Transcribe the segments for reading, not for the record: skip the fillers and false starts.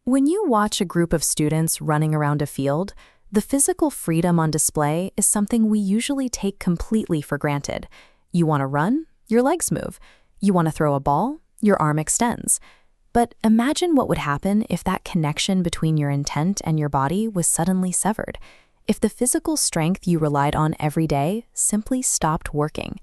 When you watch a group of students running around a field, the physical freedom on display is something we usually take completely for granted. You want to run? Your legs move. You want to throw a ball? Your arm extends. But imagine what would happen if that connection between your intent and your body was suddenly severed. If the physical strength you relied on every day simply stopped working.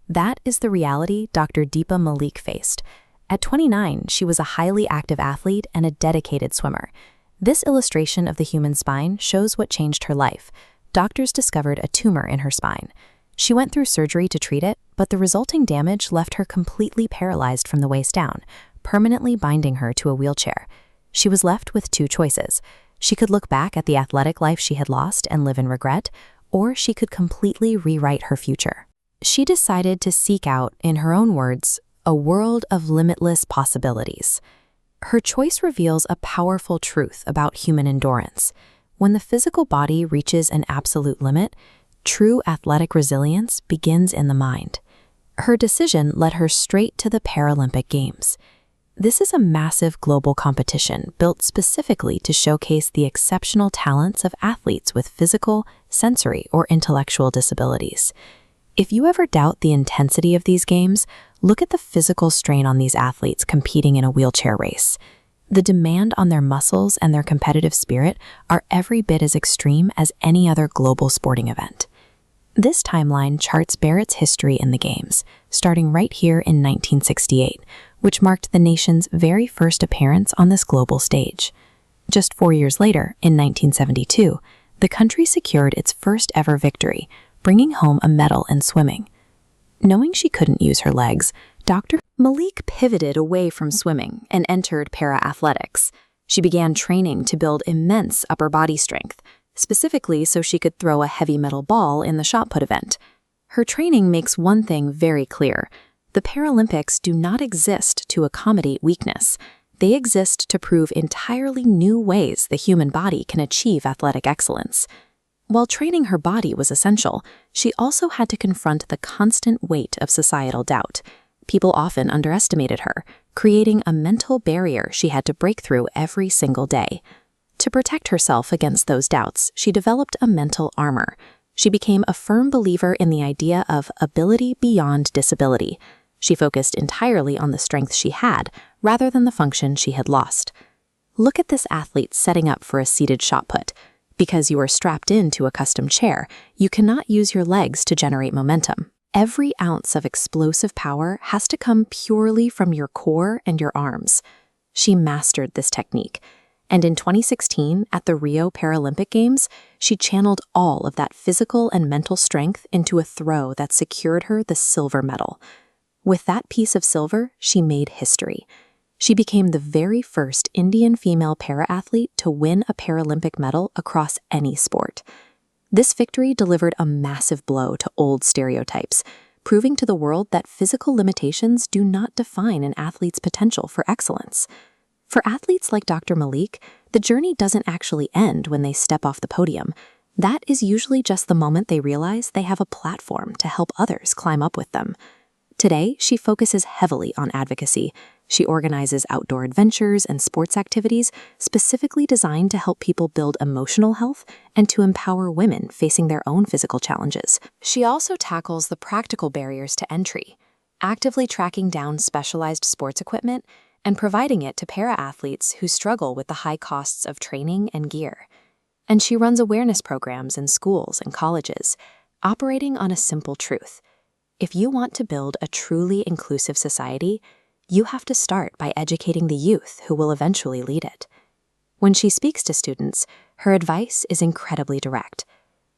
That is the reality Dr. Deepa Malik faced. At 29, she was a highly active athlete and a dedicated swimmer. This illustration of the human spine shows what changed her life. Doctors discovered a tumor in her spine. She went through surgery to treat it, but the resulting damage left her completely paralyzed from the waist down, permanently binding her to a wheelchair. She was left with two choices. She could look back at the athletic life she had lost and live in regret, or she could completely rewrite her future. She decided to seek out, in her own words, a world of limitless possibilities. Her choice reveals a powerful truth about human endurance. When the physical body reaches an absolute limit, true athletic resilience begins in the mind. Her decision led her straight to the Paralympic Games. This is a massive global competition built specifically to showcase the exceptional talents of athletes with physical, sensory, or intellectual disabilities. If you ever doubt the intensity of these games, look at the physical strain on these athletes competing in a wheelchair race. The demand on their muscles and their competitive spirit are every bit as extreme as any other global sporting event. This timeline charts Barrett's history in the Games, starting right here in 1968, which marked the nation's very first appearance on this global stage. Just 4 years later, in 1972, the country secured its first ever victory, bringing home a medal in swimming. Knowing she couldn't use her legs, Dr. Malik pivoted away from swimming and entered para-athletics. She began training to build immense upper body strength, specifically so she could throw a heavy metal ball in the shot put event. Her training makes one thing very clear. The Paralympics do not exist to accommodate weakness. They exist to prove entirely new ways the human body can achieve athletic excellence. While training her body was essential, she also had to confront the constant weight of societal doubt. People often underestimated her, creating a mental barrier she had to break through every single day. To protect herself against those doubts, she developed a mental armor. She became a firm believer in the idea of ability beyond disability. She focused entirely on the strength she had, rather than the function she had lost. Look at this athlete setting up for a seated shot put. Because you are strapped into a custom chair, you cannot use your legs to generate momentum. Every ounce of explosive power has to come purely from your core and your arms. She mastered this technique, and in 2016, at the Rio Paralympic Games, she channeled all of that physical and mental strength into a throw that secured her the silver medal. With that piece of silver, she made history. She became the very first Indian female para-athlete to win a Paralympic medal across any sport. This victory delivered a massive blow to old stereotypes, proving to the world that physical limitations do not define an athlete's potential for excellence. For athletes like Dr. Malik, the journey doesn't actually end when they step off the podium. That is usually just the moment they realize they have a platform to help others climb up with them. Today, she focuses heavily on advocacy. She organizes outdoor adventures and sports activities specifically designed to help people build emotional health and to empower women facing their own physical challenges. She also tackles the practical barriers to entry, actively tracking down specialized sports equipment and providing it to para-athletes who struggle with the high costs of training and gear. And she runs awareness programs in schools and colleges, operating on a simple truth. If you want to build a truly inclusive society, you have to start by educating the youth who will eventually lead it. When she speaks to students, her advice is incredibly direct.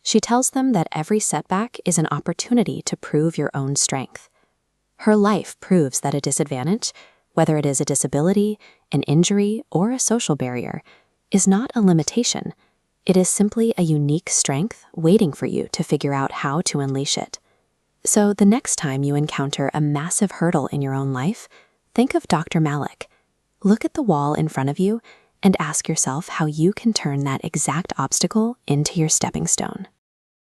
She tells them that every setback is an opportunity to prove your own strength. Her life proves that a disadvantage, whether it is a disability, an injury, or a social barrier, is not a limitation. It is simply a unique strength waiting for you to figure out how to unleash it. So the next time you encounter a massive hurdle in your own life, think of Dr. Malik. Look at the wall in front of you and ask yourself how you can turn that exact obstacle into your stepping stone.